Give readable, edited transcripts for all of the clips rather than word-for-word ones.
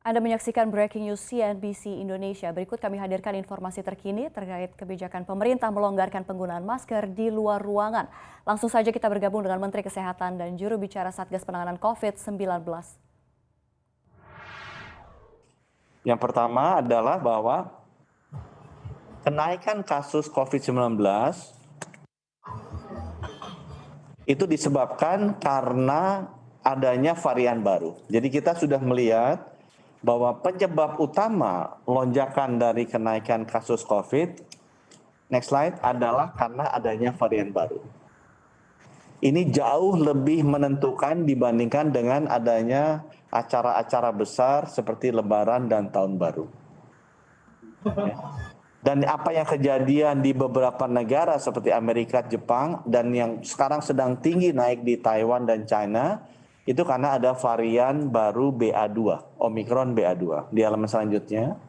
Anda menyaksikan Breaking News CNBC Indonesia. Berikut kami hadirkan informasi terkini terkait kebijakan pemerintah melonggarkan penggunaan masker di luar ruangan. Langsung saja kita bergabung dengan Menteri Kesehatan dan juru bicara Satgas Penanganan COVID-19. Yang pertama adalah bahwa kenaikan kasus COVID-19 itu disebabkan karena adanya varian baru. Jadi kita sudah melihat bahwa penyebab utama lonjakan dari kenaikan kasus COVID, next slide, adalah karena adanya varian baru. Ini jauh lebih menentukan dibandingkan dengan adanya acara-acara besar seperti Lebaran dan Tahun Baru. Dan apa yang kejadian di beberapa negara seperti Amerika, Jepang, dan yang sekarang sedang tinggi naik di Taiwan dan China, itu karena ada varian baru BA2, Omicron BA2. Di halaman selanjutnya.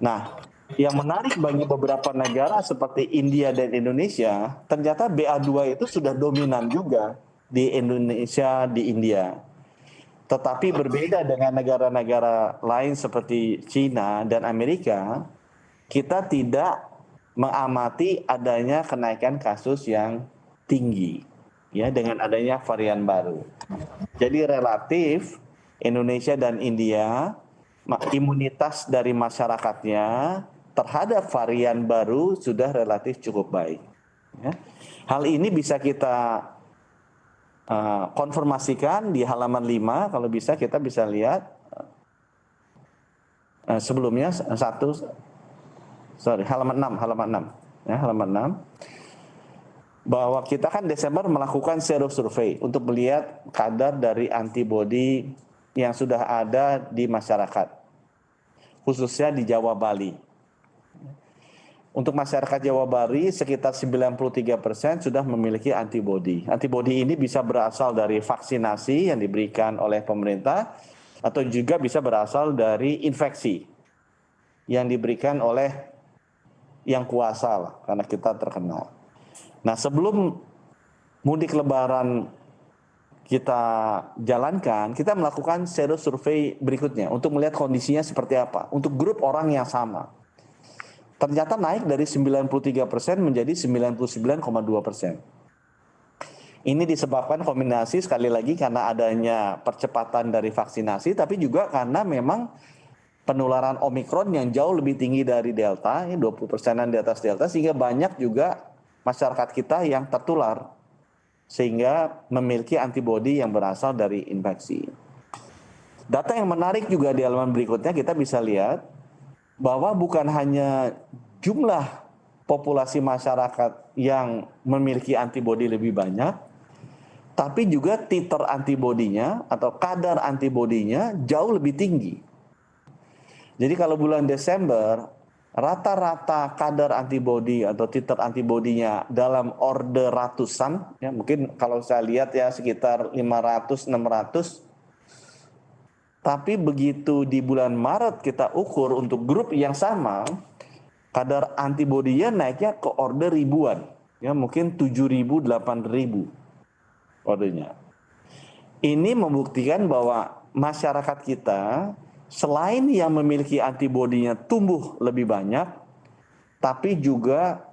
Nah, yang menarik bagi beberapa negara seperti India dan Indonesia, ternyata BA2 itu sudah dominan juga di Indonesia, di India. Tetapi berbeda dengan negara-negara lain seperti China dan Amerika, kita tidak mengamati adanya kenaikan kasus yang tinggi ya dengan adanya varian baru. Jadi relatif Indonesia dan India imunitas dari masyarakatnya terhadap varian baru sudah relatif cukup baik. Ya. Hal ini bisa kita konfirmasikan di halaman 5, kalau bisa kita bisa lihat sebelumnya halaman 6, ya, halaman 6, bahwa kita kan Desember melakukan sero survei untuk melihat kadar dari antibodi yang sudah ada di masyarakat, khususnya di Jawa Bali. Untuk masyarakat Jawa Bali, sekitar 93% sudah memiliki antibodi. Antibodi ini bisa berasal dari vaksinasi yang diberikan oleh pemerintah, atau juga bisa berasal dari infeksi yang diberikan oleh yang kuasa lah, karena kita terkena. Nah, sebelum mudik Lebaran kita jalankan, kita melakukan sero survei berikutnya untuk melihat kondisinya seperti apa untuk grup orang yang sama. Ternyata naik dari 93% menjadi 99,2%. Ini disebabkan kombinasi sekali lagi karena adanya percepatan dari vaksinasi, tapi juga karena memang penularan Omicron yang jauh lebih tinggi dari Delta, 20%-an di atas Delta, sehingga banyak juga masyarakat kita yang tertular, sehingga memiliki antibodi yang berasal dari infeksi. Data yang menarik juga di halaman berikutnya kita bisa lihat, bahwa bukan hanya jumlah populasi masyarakat yang memiliki antibodi lebih banyak, tapi juga titer antibodinya atau kadar antibodinya jauh lebih tinggi. Jadi kalau bulan Desember, rata-rata kadar antibodi atau titer antibodinya dalam order ratusan, ya mungkin kalau saya lihat ya sekitar 500-600, tapi begitu di bulan Maret kita ukur untuk grup yang sama, kadar antibodinya naiknya ke order ribuan. Ya mungkin 7.000, 8.000 ordernya. Ini membuktikan bahwa masyarakat kita selain yang memiliki antibodinya tumbuh lebih banyak, tapi juga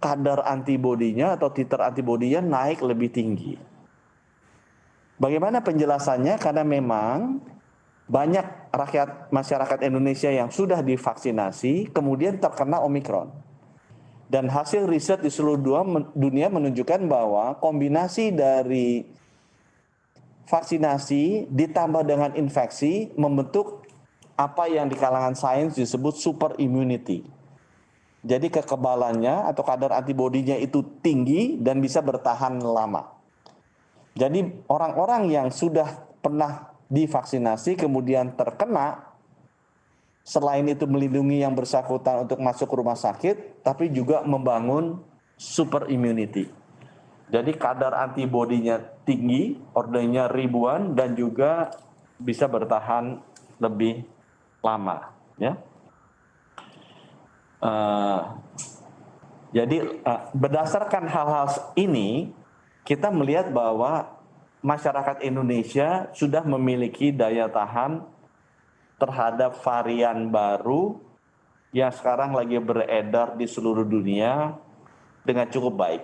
kadar antibodinya atau titer antibodinya naik lebih tinggi. Bagaimana penjelasannya? Karena memang banyak rakyat masyarakat Indonesia yang sudah divaksinasi kemudian terkena Omicron. Dan hasil riset di seluruh dunia menunjukkan bahwa kombinasi dari vaksinasi ditambah dengan infeksi membentuk apa yang di kalangan sains disebut super immunity. Jadi kekebalannya atau kadar antibodinya itu tinggi dan bisa bertahan lama. Jadi orang-orang yang sudah pernah divaksinasi kemudian terkena, selain itu melindungi yang bersangkutan untuk masuk rumah sakit, tapi juga membangun super immunity. Jadi kadar antibodinya tinggi, ordernya ribuan, dan juga bisa bertahan lebih lama. Ya. Jadi berdasarkan hal-hal ini, kita melihat bahwa masyarakat Indonesia sudah memiliki daya tahan terhadap varian baru yang sekarang lagi beredar di seluruh dunia dengan cukup baik.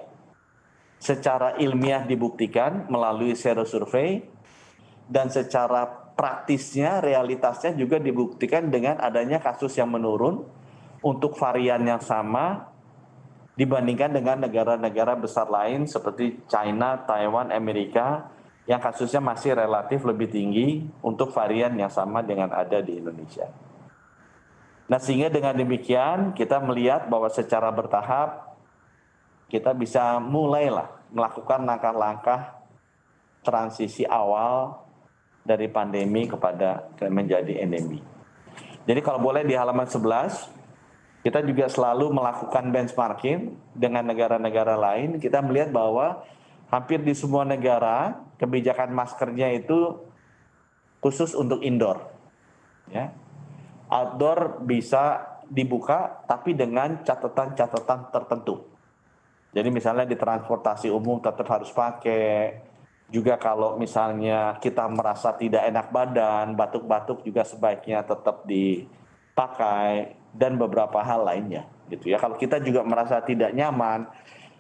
Secara ilmiah dibuktikan melalui serosurvey dan secara praktisnya, realitasnya juga dibuktikan dengan adanya kasus yang menurun untuk varian yang sama dibandingkan dengan negara-negara besar lain seperti China, Taiwan, Amerika yang kasusnya masih relatif lebih tinggi untuk varian yang sama dengan ada di Indonesia. Nah, sehingga dengan demikian kita melihat bahwa secara bertahap kita bisa mulailah melakukan langkah-langkah transisi awal dari pandemi kepada menjadi endemi. Jadi kalau boleh di halaman 11, kita juga selalu melakukan benchmarking dengan negara-negara lain. Kita melihat bahwa hampir di semua negara kebijakan maskernya itu khusus untuk indoor. Ya. Outdoor bisa dibuka tapi dengan catatan-catatan tertentu. Jadi misalnya di transportasi umum tetap harus pakai. Juga kalau misalnya kita merasa tidak enak badan, batuk-batuk juga sebaiknya tetap dipakai dan beberapa hal lainnya gitu ya. Kalau kita juga merasa tidak nyaman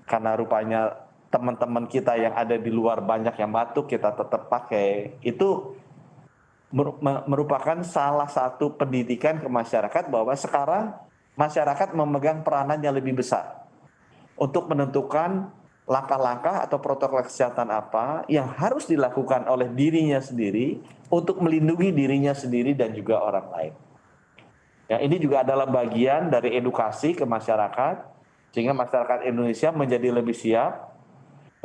karena rupanya teman-teman kita yang ada di luar banyak yang batuk, kita tetap pakai. Itu merupakan salah satu pendidikan ke masyarakat bahwa sekarang masyarakat memegang peranan yang lebih besar untuk menentukan langkah-langkah atau protokol kesehatan apa yang harus dilakukan oleh dirinya sendiri untuk melindungi dirinya sendiri dan juga orang lain. Ya, ini juga adalah bagian dari edukasi ke masyarakat, sehingga masyarakat Indonesia menjadi lebih siap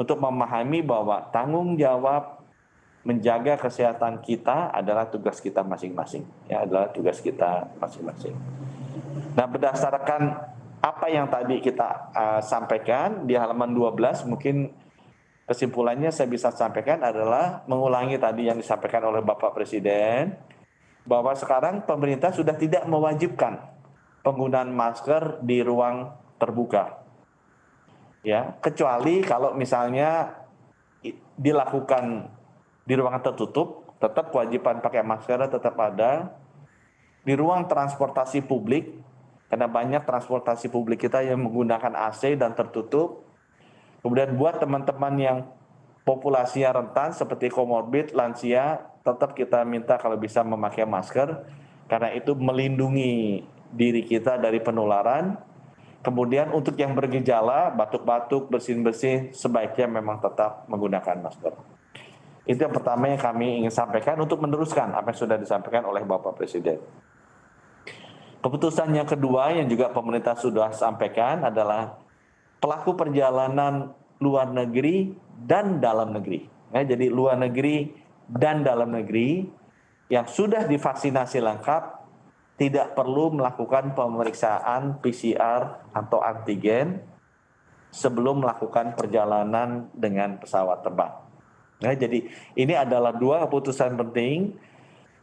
untuk memahami bahwa tanggung jawab menjaga kesehatan kita adalah tugas kita masing-masing. Ya, adalah tugas kita masing-masing. Nah, berdasarkan apa yang tadi kita sampaikan di halaman 12, mungkin kesimpulannya saya bisa sampaikan adalah mengulangi tadi yang disampaikan oleh Bapak Presiden, bahwa sekarang pemerintah sudah tidak mewajibkan penggunaan masker di ruang terbuka. Ya, kecuali kalau misalnya dilakukan di ruangan tertutup, tetap kewajiban pakai masker tetap ada. Di ruang transportasi publik, karena banyak transportasi publik kita yang menggunakan AC dan tertutup. Kemudian buat teman-teman yang populasinya rentan seperti komorbid, lansia, tetap kita minta kalau bisa memakai masker, karena itu melindungi diri kita dari penularan. Kemudian untuk yang bergejala, batuk-batuk, bersin-bersin, sebaiknya memang tetap menggunakan masker. Itu yang pertama yang kami ingin sampaikan untuk meneruskan apa yang sudah disampaikan oleh Bapak Presiden. Keputusan yang kedua yang juga pemerintah sudah sampaikan adalah pelaku perjalanan luar negeri dan dalam negeri. Ya, jadi luar negeri dan dalam negeri yang sudah divaksinasi lengkap tidak perlu melakukan pemeriksaan PCR atau antigen sebelum melakukan perjalanan dengan pesawat terbang. Ya, jadi ini adalah dua keputusan penting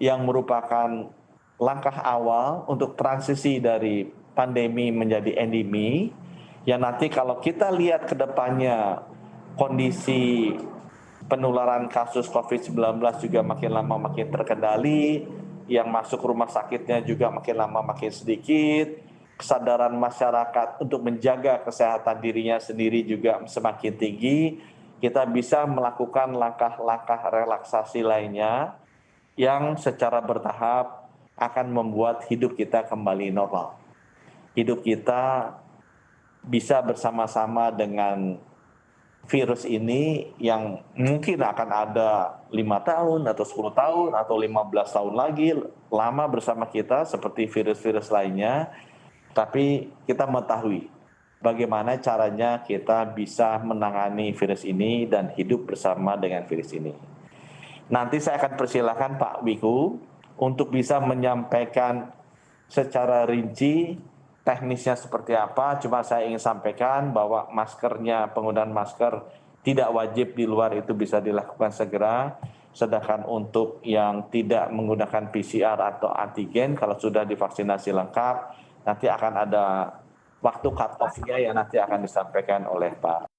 yang merupakan langkah awal untuk transisi dari pandemi menjadi endemi, yang nanti kalau kita lihat ke depannya kondisi penularan kasus COVID-19 juga makin lama makin terkendali, yang masuk rumah sakitnya juga makin lama makin sedikit, kesadaran masyarakat untuk menjaga kesehatan dirinya sendiri juga semakin tinggi, kita bisa melakukan langkah-langkah relaksasi lainnya yang secara bertahap akan membuat hidup kita kembali normal. Hidup kita bisa bersama-sama dengan virus ini yang mungkin akan ada 5 tahun atau 10 tahun atau 15 tahun lagi lama bersama kita seperti virus-virus lainnya. Tapi kita mengetahui bagaimana caranya kita bisa menangani virus ini dan hidup bersama dengan virus ini. Nanti saya akan persilakan Pak Wiku untuk bisa menyampaikan secara rinci teknisnya seperti apa. Cuma saya ingin sampaikan bahwa maskernya, penggunaan masker tidak wajib di luar itu bisa dilakukan segera. Sedangkan untuk yang tidak menggunakan PCR atau antigen, kalau sudah divaksinasi lengkap, nanti akan ada waktu cut off-nya yang nanti akan disampaikan oleh Pak